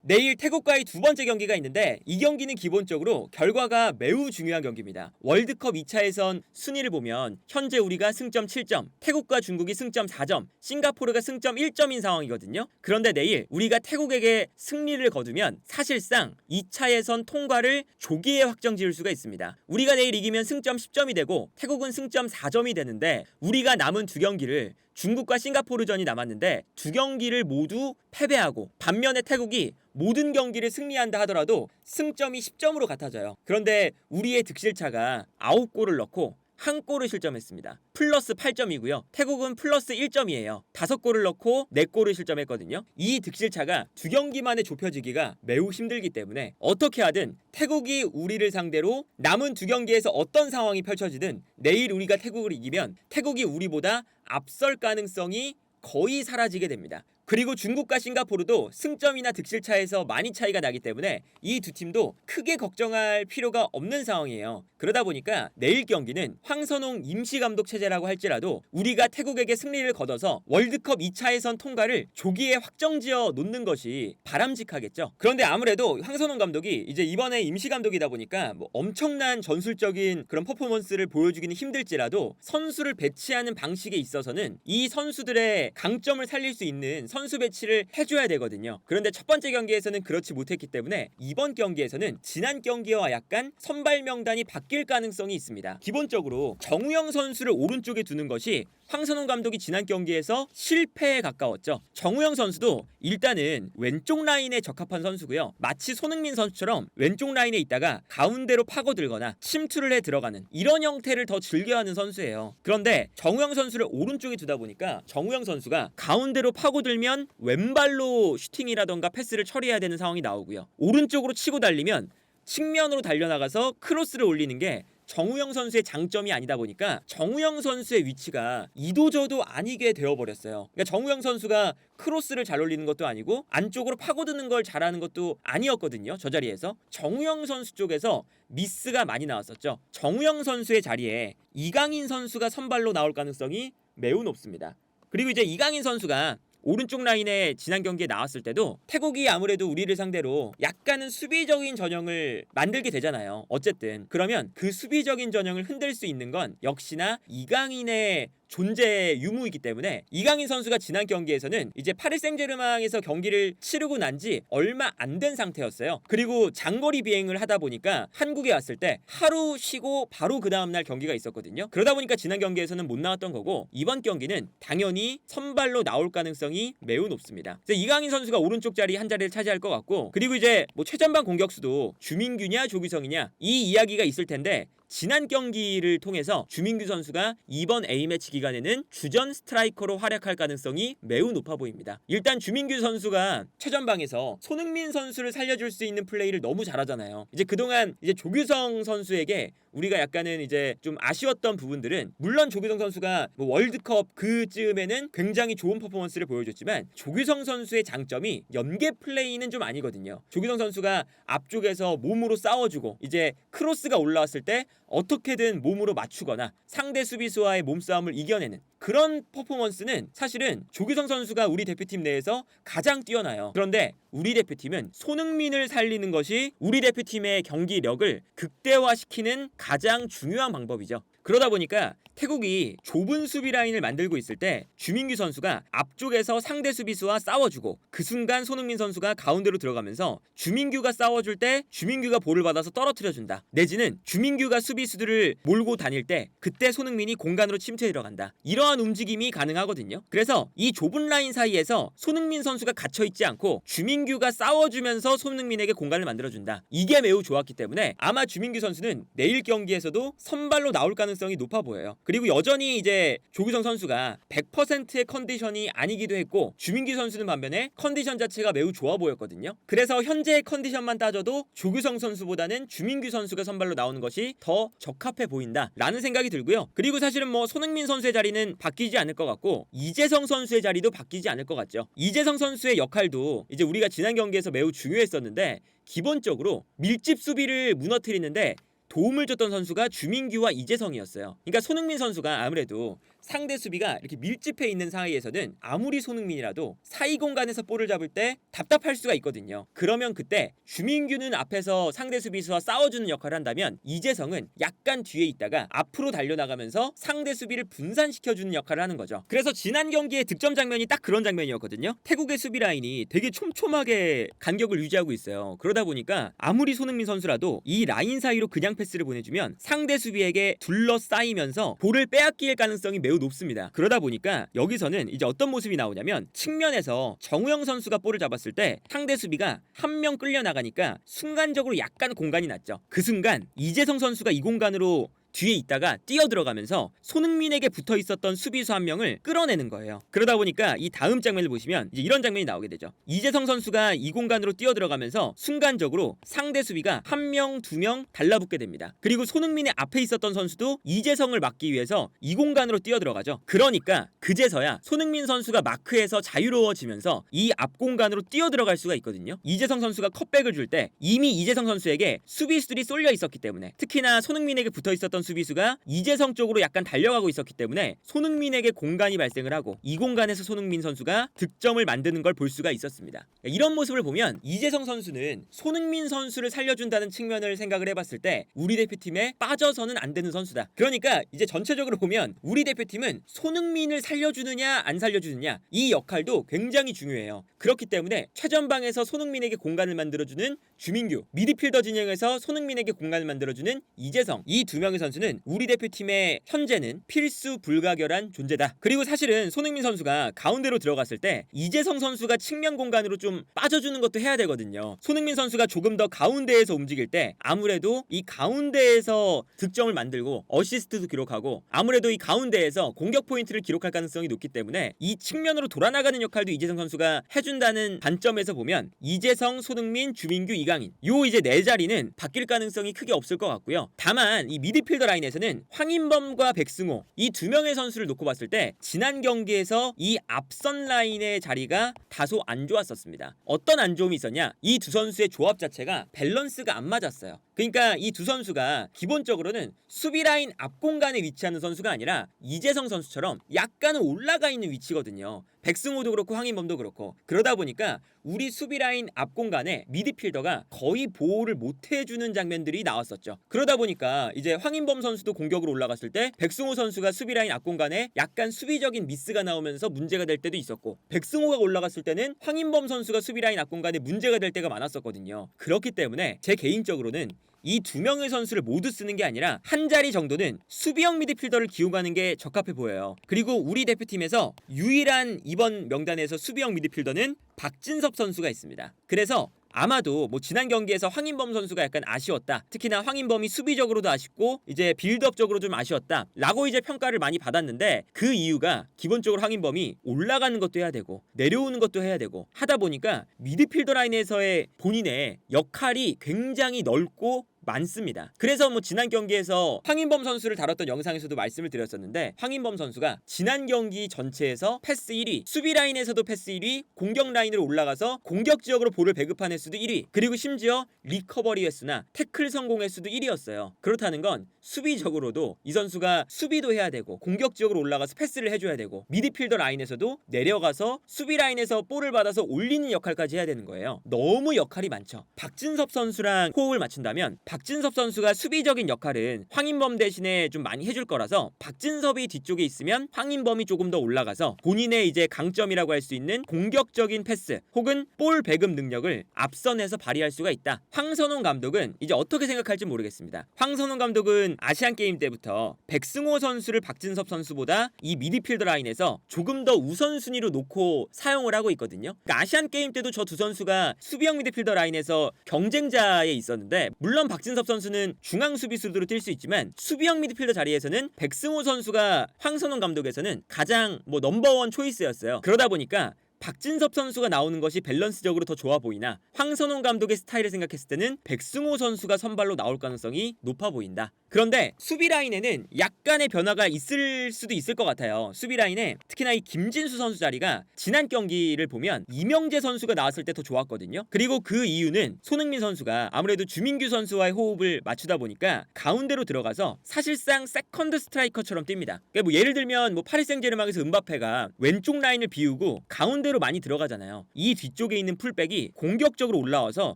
내일 태국과의 두 번째 경기가 있는데 이 경기는 기본적으로 결과가 매우 중요한 경기입니다. 월드컵 2차 예선 순위를 보면 현재 우리가 승점 7점, 태국과 중국이 승점 4점, 싱가포르가 승점 1점인 상황이거든요. 그런데 내일 우리가 태국에게 승리를 거두면 사실상 2차 예선 통과를 조기에 확정 지을 수가 있습니다. 우리가 내일 이기면 승점 10점이 되고 태국은 승점 4점이 되는데 우리가 남은 두 경기를 중국과 싱가포르전이 남았는데 두 경기를 모두 패배하고 반면에 태국이 모든 경기를 승리한다 하더라도 승점이 10점으로 같아져요. 그런데 우리의 득실차가 9골을 넣고 1골을 실점했습니다. 플러스 8점이고요. 태국은 플러스 1점이에요. 5골을 넣고 4골을 실점했거든요. 이 득실차가 두 경기만에 좁혀지기가 매우 힘들기 때문에 어떻게 하든 태국이 우리를 상대로 남은 두 경기에서 어떤 상황이 펼쳐지든 내일 우리가 태국을 이기면 태국이 우리보다 앞설 가능성이 거의 사라지게 됩니다. 그리고 중국과 싱가포르도 승점이나 득실차에서 많이 차이가 나기 때문에 이 두 팀도 크게 걱정할 필요가 없는 상황이에요. 그러다 보니까 내일 경기는 황선홍 임시감독 체제라고 할지라도 우리가 태국에게 승리를 거둬서 월드컵 2차 예선 통과를 조기에 확정지어 놓는 것이 바람직하겠죠. 그런데 아무래도 황선홍 감독이 이제 이번에 임시감독이다 보니까 뭐 엄청난 전술적인 그런 퍼포먼스를 보여주기는 힘들지라도 선수를 배치하는 방식에 있어서는 이 선수들의 강점을 살릴 수 있는 선수 배치를 해줘야 되거든요. 그런데 첫 번째 경기에서는 그렇지 못했기 때문에 이번 경기에서는 지난 경기와 약간 선발 명단이 바뀔 가능성이 있습니다. 기본적으로 정우영 선수를 오른쪽에 두는 것이 황선홍 감독이 지난 경기에서 실패에 가까웠죠. 정우영 선수도 일단은 왼쪽 라인에 적합한 선수고요. 마치 손흥민 선수처럼 왼쪽 라인에 있다가 가운데로 파고들거나 침투를 해 들어가는 이런 형태를 더 즐겨하는 선수예요. 그런데 정우영 선수를 오른쪽에 두다 보니까 정우영 선수가 가운데로 파고들면 왼발로 슈팅이라던가 패스를 처리해야 되는 상황이 나오고요. 오른쪽으로 치고 달리면 측면으로 달려나가서 크로스를 올리는 게 정우영 선수의 장점이 아니다 보니까 정우영 선수의 위치가 이도저도 아니게 되어버렸어요. 그러니까 정우영 선수가 크로스를 잘 올리는 것도 아니고 안쪽으로 파고드는 걸 잘하는 것도 아니었거든요. 저 자리에서 정우영 선수 쪽에서 미스가 많이 나왔었죠. 정우영 선수의 자리에 이강인 선수가 선발로 나올 가능성이 매우 높습니다. 그리고 이제 이강인 선수가 오른쪽 라인에 지난 경기에 나왔을 때도 태국이 아무래도 우리를 상대로 약간은 수비적인 전형을 만들게 되잖아요. 어쨌든 그러면 그 수비적인 전형을 흔들 수 있는 건 역시나 이강인의 존재 유무이기 때문에 이강인 선수가 지난 경기에서는 이제 파리 생제르맹에서 경기를 치르고 난 지 얼마 안 된 상태였어요. 그리고 장거리 비행을 하다 보니까 한국에 왔을 때 하루 쉬고 바로 그 다음날 경기가 있었거든요. 그러다 보니까 지난 경기에서는 못 나왔던 거고 이번 경기는 당연히 선발로 나올 가능성이 매우 높습니다. 이강인 선수가 오른쪽 자리 한 자리를 차지할 것 같고 그리고 이제 뭐 최전방 공격수도 주민규냐 조규성이냐 이 이야기가 있을 텐데 지난 경기를 통해서 주민규 선수가 이번 A매치 기간에는 주전 스트라이커로 활약할 가능성이 매우 높아 보입니다. 일단 주민규 선수가 최전방에서 손흥민 선수를 살려줄 수 있는 플레이를 너무 잘하잖아요. 이제 그동안 이제 조규성 선수에게 우리가 약간은 이제 좀 아쉬웠던 부분들은 물론 조규성 선수가 뭐 월드컵 그쯤에는 굉장히 좋은 퍼포먼스를 보여줬지만 조규성 선수의 장점이 연계 플레이는 좀 아니거든요. 조규성 선수가 앞쪽에서 몸으로 싸워주고 이제 크로스가 올라왔을 때 어떻게든 몸으로 맞추거나 상대 수비수와의 몸싸움을 이겨내는 그런 퍼포먼스는 사실은 조규성 선수가 우리 대표팀 내에서 가장 뛰어나요. 그런데 우리 대표팀은 손흥민을 살리는 것이 우리 대표팀의 경기력을 극대화시키는 가장 중요한 방법이죠. 그러다 보니까 태국이 좁은 수비 라인을 만들고 있을 때 주민규 선수가 앞쪽에서 상대 수비수와 싸워주고 그 순간 손흥민 선수가 가운데로 들어가면서 주민규가 싸워줄 때 주민규가 볼을 받아서 떨어뜨려준다. 내지는 주민규가 수비수들을 몰고 다닐 때 그때 손흥민이 공간으로 침투해 들어간다. 이러한 움직임이 가능하거든요. 그래서 이 좁은 라인 사이에서 손흥민 선수가 갇혀있지 않고 주민규가 싸워주면서 손흥민에게 공간을 만들어준다. 이게 매우 좋았기 때문에 아마 주민규 선수는 내일 경기에서도 선발로 나올 가능성이 높아 보여요. 그리고 여전히 이제 조규성 선수가 100%의 컨디션이 아니기도 했고 주민규 선수는 반면에 컨디션 자체가 매우 좋아 보였거든요. 그래서 현재의 컨디션만 따져도 조규성 선수보다는 주민규 선수가 선발로 나오는 것이 더 적합해 보인다 라는 생각이 들고요. 그리고 사실은 뭐 손흥민 선수의 자리는 바뀌지 않을 것 같고 이재성 선수의 자리도 바뀌지 않을 것 같죠. 이재성 선수의 역할도 이제 우리가 지난 경기에서 매우 중요했었는데 기본적으로 밀집 수비를 무너뜨리는데 도움을 줬던 선수가 주민규와 이재성이었어요. 그러니까 손흥민 선수가 아무래도 상대 수비가 이렇게 밀집해 있는 사이에서는 아무리 손흥민이라도 사이 공간에서 볼을 잡을 때 답답할 수가 있거든요. 그러면 그때 주민규는 앞에서 상대 수비수와 싸워주는 역할을 한다면 이재성은 약간 뒤에 있다가 앞으로 달려나가면서 상대 수비를 분산시켜주는 역할을 하는 거죠. 그래서 지난 경기의 득점 장면이 딱 그런 장면이었거든요. 태국의 수비 라인이 되게 촘촘하게 간격을 유지하고 있어요. 그러다 보니까 아무리 손흥민 선수라도 이 라인 사이로 그냥 패스를 보내주면 상대 수비에게 둘러싸이면서 볼을 빼앗길 가능성이 매우 높습니다. 그러다 보니까 여기서는 이제 어떤 모습이 나오냐면 측면에서 정우영 선수가 볼을 잡았을 때 상대 수비가 한 명 끌려 나가니까 순간적으로 약간 공간이 났죠. 그 순간 이재성 선수가 이 공간으로 뒤에 있다가 뛰어 들어가면서 손흥민에게 붙어 있었던 수비수 한 명을 끌어내는 거예요. 그러다 보니까 이 다음 장면을 보시면 이제 이런 장면이 나오게 되죠. 이재성 선수가 이 공간으로 뛰어 들어가면서 순간적으로 상대 수비가 한 명, 두 명 달라붙게 됩니다. 그리고 손흥민의 앞에 있었던 선수도 이재성을 막기 위해서 이 공간으로 뛰어 들어가죠. 그러니까 그제서야 손흥민 선수가 마크에서 자유로워지면서 이 앞 공간으로 뛰어 들어갈 수가 있거든요. 이재성 선수가 컷백을 줄 때 이미 이재성 선수에게 수비수들이 쏠려 있었기 때문에, 특히나 손흥민에게 붙어 있었던 수비수가 이재성 쪽으로 약간 달려가고 있었기 때문에 손흥민에게 공간이 발생을 하고 이 공간에서 손흥민 선수가 득점을 만드는 걸 볼 수가 있었습니다. 이런 모습을 보면 이재성 선수는 손흥민 선수를 살려준다는 측면을 생각을 해봤을 때 우리 대표팀에 빠져서는 안 되는 선수다. 그러니까 이제 전체적으로 보면 우리 대표팀은 손흥민을 살려주느냐 안 살려주느냐 이 역할도 굉장히 중요해요. 그렇기 때문에 최전방에서 손흥민에게 공간을 만들어주는 주민규, 미드필더 진영에서 손흥민에게 공간을 만들어주는 이재성, 이 두 명의 선수는 우리 대표팀의 현재는 필수 불가결한 존재다. 그리고 사실은 손흥민 선수가 가운데로 들어갔을 때 이재성 선수가 측면 공간으로 좀 빠져주는 것도 해야 되거든요. 손흥민 선수가 조금 더 가운데에서 움직일 때 아무래도 이 가운데에서 득점을 만들고 어시스트도 기록하고 아무래도 이 가운데에서 공격 포인트를 기록할 가능성이 높기 때문에 이 측면으로 돌아나가는 역할도 이재성 선수가 해준다는 관점에서 보면 이재성, 손흥민, 주민규, 이강인 요 이제 네 자리는 바뀔 가능성이 크게 없을 것 같고요. 다만 이 미드필더 라인에서는 황인범과 백승호 이 두 명의 선수를 놓고 봤을 때 지난 경기에서 이 앞선 라인의 자리가 다소 안 좋았었습니다. 어떤 안 좋음이 있었냐? 이 두 선수의 조합 자체가 밸런스가 안 맞았어요. 그러니까 이 두 선수가 기본적으로는 수비 라인 앞 공간에 위치하는 선수가 아니라 이재성 선수처럼 약간은 올라가 있는 위치거든요. 백승호도 그렇고 황인범도 그렇고. 그러다 보니까 우리 수비 라인 앞 공간에 미드필더가 거의 보호를 못 해주는 장면들이 나왔었죠. 그러다 보니까 이제 황인범 선수도 공격으로 올라갔을 때 백승호 선수가 수비 라인 앞 공간에 약간 수비적인 미스가 나오면서 문제가 될 때도 있었고, 백승호가 올라갔을 때는 황인범 선수가 수비 라인 앞 공간에 문제가 될 때가 많았었거든요. 그렇기 때문에 제 개인적으로는 이 두 명의 선수를 모두 쓰는 게 아니라 한 자리 정도는 수비형 미드필더를 기용하는 게 적합해 보여요. 그리고 우리 대표팀에서 유일한 이번 명단에서 수비형 미드필더는 박진섭 선수가 있습니다. 그래서 아마도 뭐 지난 경기에서 황인범 선수가 약간 아쉬웠다, 특히나 황인범이 수비적으로도 아쉽고 이제 빌드업적으로 좀 아쉬웠다 라고 이제 평가를 많이 받았는데, 그 이유가 기본적으로 황인범이 올라가는 것도 해야 되고 내려오는 것도 해야 되고 하다 보니까 미드필더 라인에서의 본인의 역할이 굉장히 넓고 많습니다. 그래서 뭐 지난 경기에서 황인범 선수를 다뤘던 영상에서도 말씀을 드렸었는데, 황인범 선수가 지난 경기 전체에서 패스 1위, 수비 라인에서도 패스 1위, 공격 라인으로 올라가서 공격 지역으로 볼을 배급한 횟수도 1위, 그리고 심지어 리커버리 횟수나 태클 성공 횟수도 1위였어요. 그렇다는 건 수비적으로도 이 선수가 수비도 해야 되고 공격 지역으로 올라가서 패스를 해줘야 되고 미드필더 라인에서도 내려가서 수비 라인에서 볼을 받아서 올리는 역할까지 해야 되는 거예요. 너무 역할이 많죠. 박진섭 선수랑 호흡을 맞춘다면 박진섭 선수가 수비적인 역할은 황인범 대신에 좀 많이 해줄 거라서 박진섭이 뒤쪽에 있으면 황인범이 조금 더 올라가서 본인의 이제 강점이라고 할 수 있는 공격적인 패스 혹은 볼 배급 능력을 앞선에서 발휘할 수가 있다. 황선홍 감독은 이제 어떻게 생각할지 모르겠습니다. 황선홍 감독은 아시안 게임 때부터 백승호 선수를 박진섭 선수보다 이 미드필더 라인에서 조금 더 우선순위로 놓고 사용을 하고 있거든요. 그러니까 아시안 게임 때도 저 두 선수가 수비형 미드필더 라인에서 경쟁자에 있었는데, 물론 박진섭 선수는 중앙 수비수로 뛸 수 있지만 수비형 미드필더 자리에서는 백승호 선수가 황선홍 감독에서는 가장 넘버원 초이스였어요. 그러다 보니까 박진섭 선수가 나오는 것이 밸런스적으로 더 좋아 보이나 황선홍 감독의 스타일을 생각했을 때는 백승호 선수가 선발로 나올 가능성이 높아 보인다. 그런데 수비 라인에는 약간의 변화가 있을 수도 있을 것 같아요. 수비 라인에 특히나 이 김진수 선수 자리가 지난 경기를 보면 이명재 선수가 나왔을 때 더 좋았거든요. 그리고 그 이유는 손흥민 선수가 아무래도 주민규 선수와의 호흡을 맞추다 보니까 가운데로 들어가서 사실상 세컨드 스트라이커처럼 뜁니다. 그러니까 뭐 예를 들면 뭐 파리 생제르맹에서 음바페가 왼쪽 라인을 비우고 가운데로 많이 들어가잖아요. 이 뒤쪽에 있는 풀백이 공격적으로 올라와서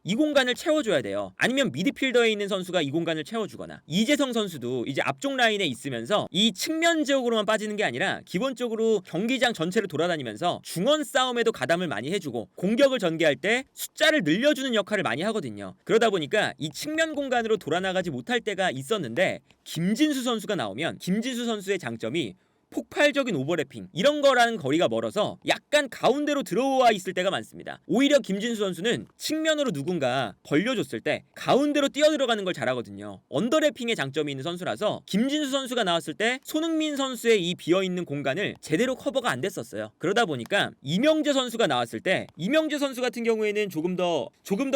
이 공간을 채워줘야 돼요. 아니면 미드필더에 있는 선수가 이 공간을 채워주거나, 이재성 선수도 이제 앞쪽 라인에 있으면서 이 측면 지역으로만 빠지는 게 아니라 기본적으로 경기장 전체를 돌아다니면서 중원 싸움에도 가담을 많이 해주고 공격을 전개할 때 숫자를 늘려주는 역할을 많이 하거든요. 그러다 보니까 이 측면 공간으로 돌아나가지 못할 때가 있었는데, 김진수 선수가 나오면 김진수 선수의 장점이 폭발적인 오버래핑, 이런 거라는 거리가 멀어서 약간 가운데로 들어와 있을 때가 많습니다. 오히려 김진수 선수는 측면으로 누군가 벌려줬을 때 가운데로 뛰어들어가는 걸 잘하거든요. 언더래핑의 장점이 있는 선수라서 김진수 선수가 나왔을 때 손흥민 선수의 이 비어있는 공간을 제대로 커버가 안 됐었어요. 그러다 보니까 이명재 선수가 나왔을 때, 이명재 선수 같은 경우에는 조금 더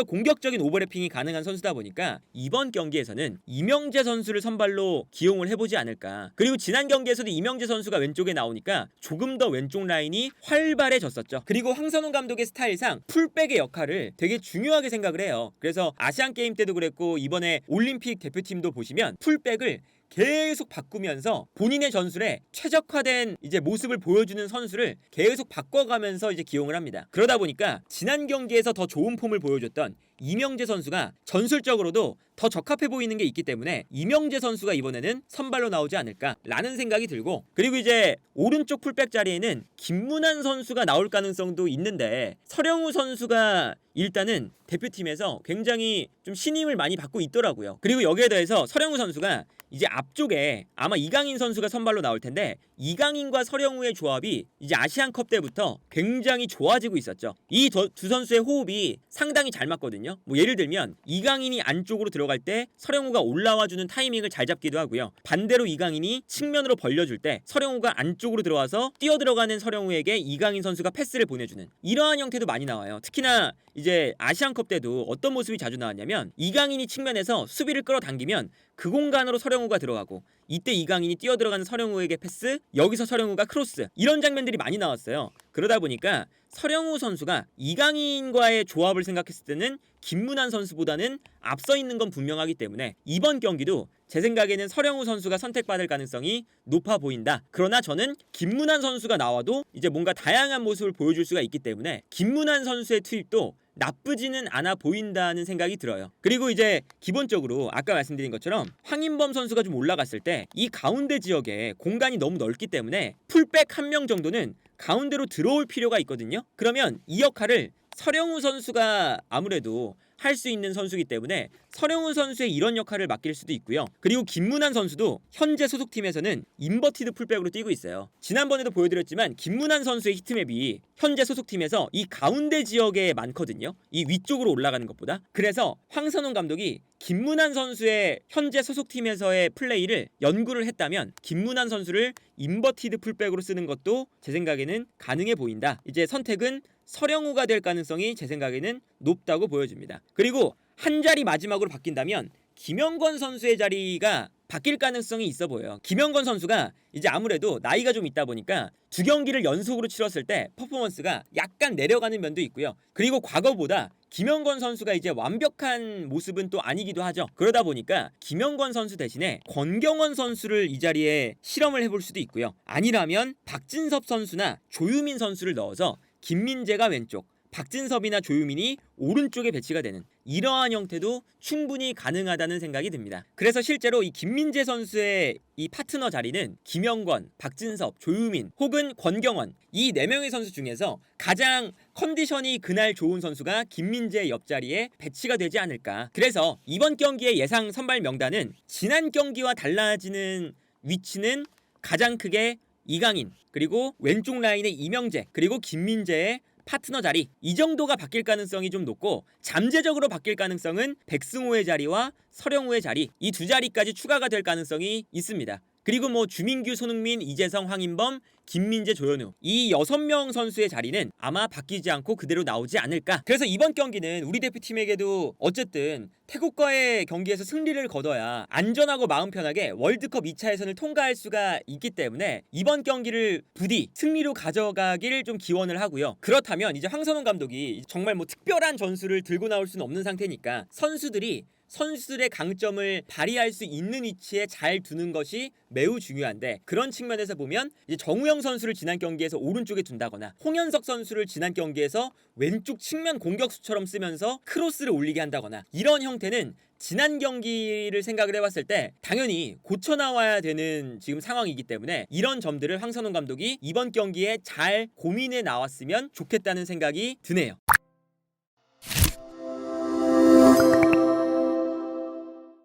공격적인 오버래핑이 가능한 선수다 보니까 이번 경기에서는 이명재 선수를 선발로 기용을 해보지 않을까. 그리고 지난 경기에서도 이명재 선수가 왼쪽에 나오니까 조금 더 왼쪽 라인이 활발해졌었죠. 그리고 황선홍 감독의 스타일상 풀백의 역할을 되게 중요하게 생각을 해요. 그래서 아시안게임 때도 그랬고 이번에 올림픽 대표팀도 보시면 풀백을 계속 바꾸면서 본인의 전술에 최적화된 이제 모습을 보여주는 선수를 계속 바꿔가면서 이제 기용을 합니다. 그러다 보니까 지난 경기에서 더 좋은 폼을 보여줬던 이명재 선수가 전술적으로도 더 적합해 보이는 게 있기 때문에 이명재 선수가 이번에는 선발로 나오지 않을까라는 생각이 들고, 그리고 이제 오른쪽 풀백 자리에는 김문환 선수가 나올 가능성도 있는데, 서령우 선수가 일단은 대표팀에서 굉장히 좀 신임을 많이 받고 있더라고요. 그리고 여기에 더해서 서령우 선수가 이제 앞쪽에 아마 이강인 선수가 선발로 나올 텐데, 이강인과 서령우의 조합이 이제 아시안컵 때부터 굉장히 좋아지고 있었죠. 이 두 선수의 호흡이 상당히 잘 맞거든요. 뭐 예를 들면 이강인이 안쪽으로 들어갈 때 서령우가 올라와주는 타이밍을 잘 잡기도 하고요. 반대로 이강인이 측면으로 벌려줄 때 서령우가 안쪽으로 들어와서 뛰어들어가는 서령우에게 이강인 선수가 패스를 보내주는 이러한 형태도 많이 나와요. 특히나 이제 아시안컵 때도 어떤 모습이 자주 나왔냐면, 이강인이 측면에서 수비를 끌어당기면 그 공간으로 서령우가 들어가고, 이때 이강인이 뛰어들어가는 서령우에게 패스, 여기서 서령우가 크로스, 이런 장면들이 많이 나왔어요. 그러다 보니까 서령우 선수가 이강인과의 조합을 생각했을 때는 김문환 선수보다는 앞서 있는 건 분명하기 때문에 이번 경기도 제 생각에는 서령우 선수가 선택받을 가능성이 높아 보인다. 그러나 저는 김문환 선수가 나와도 이제 뭔가 다양한 모습을 보여줄 수가 있기 때문에 김문환 선수의 투입도 나쁘지는 않아 보인다는 생각이 들어요. 그리고 이제 기본적으로 아까 말씀드린 것처럼 황인범 선수가 좀 올라갔을 때 이 가운데 지역에 공간이 너무 넓기 때문에 풀백 한 명 정도는 가운데로 들어올 필요가 있거든요. 그러면 이 역할을 서령우 선수가 아무래도 할 수 있는 선수이기 때문에 서령우 선수의 이런 역할을 맡길 수도 있고요. 그리고 김문환 선수도 현재 소속팀에서는 인버티드 풀백으로 뛰고 있어요. 지난번에도 보여드렸지만 김문환 선수의 히트맵이 현재 소속팀에서 이 가운데 지역에 많거든요. 이 위쪽으로 올라가는 것보다. 그래서 황선홍 감독이 김문환 선수의 현재 소속팀에서의 플레이를 연구를 했다면 김문환 선수를 인버티드 풀백으로 쓰는 것도 제 생각에는 가능해 보인다. 이제 선택은 서령우가 될 가능성이 제 생각에는 높다고 보여집니다. 그리고 한 자리 마지막으로 바뀐다면 김영권 선수의 자리가 바뀔 가능성이 있어 보여요. 김영권 선수가 이제 아무래도 나이가 좀 있다 보니까 두 경기를 연속으로 치렀을 때 퍼포먼스가 약간 내려가는 면도 있고요. 그리고 과거보다 김영권 선수가 이제 완벽한 모습은 또 아니기도 하죠. 그러다 보니까 김영권 선수 대신에 권경원 선수를 이 자리에 실험을 해볼 수도 있고요. 아니라면 박진섭 선수나 조유민 선수를 넣어서 김민재가 왼쪽, 박진섭이나 조유민이 오른쪽에 배치가 되는 이러한 형태도 충분히 가능하다는 생각이 듭니다. 그래서 실제로 이 김민재 선수의 이 파트너 자리는 김영권, 박진섭, 조유민 혹은 권경원, 이 4명의 선수 중에서 가장 컨디션이 그날 좋은 선수가 김민재 옆자리에 배치가 되지 않을까. 그래서 이번 경기의 예상 선발 명단은 지난 경기와 달라지는 위치는 가장 크게 이강인, 그리고 왼쪽 라인의 이명재, 그리고 김민재의 파트너 자리, 이 정도가 바뀔 가능성이 좀 높고, 잠재적으로 바뀔 가능성은 백승호의 자리와 서령우의 자리, 이 두 자리까지 추가가 될 가능성이 있습니다. 그리고 뭐 주민규, 손흥민, 이재성, 황인범 김민재, 조현우 이 6명 선수의 자리는 아마 바뀌지 않고 그대로 나오지 않을까. 그래서 이번 경기는 우리 대표팀에게도 어쨌든 태국과의 경기에서 승리를 거둬야 안전하고 마음 편하게 월드컵 2차 예선을 통과할 수가 있기 때문에 이번 경기를 부디 승리로 가져가길 좀 기원을 하고요. 그렇다면 이제 황선홍 감독이 정말 뭐 특별한 전술을 들고 나올 수는 없는 상태니까 선수들의 강점을 발휘할 수 있는 위치에 잘 두는 것이 매우 중요한데, 그런 측면에서 보면 이제 정우영 선수를 지난 경기에서 오른쪽에 둔다거나 홍현석 선수를 지난 경기에서 왼쪽 측면 공격수처럼 쓰면서 크로스를 올리게 한다거나 이런 형태는 지난 경기를 생각을 해봤을 때 당연히 고쳐 나와야 되는 지금 상황이기 때문에 이런 점들을 황선홍 감독이 이번 경기에 잘 고민해 나왔으면 좋겠다는 생각이 드네요.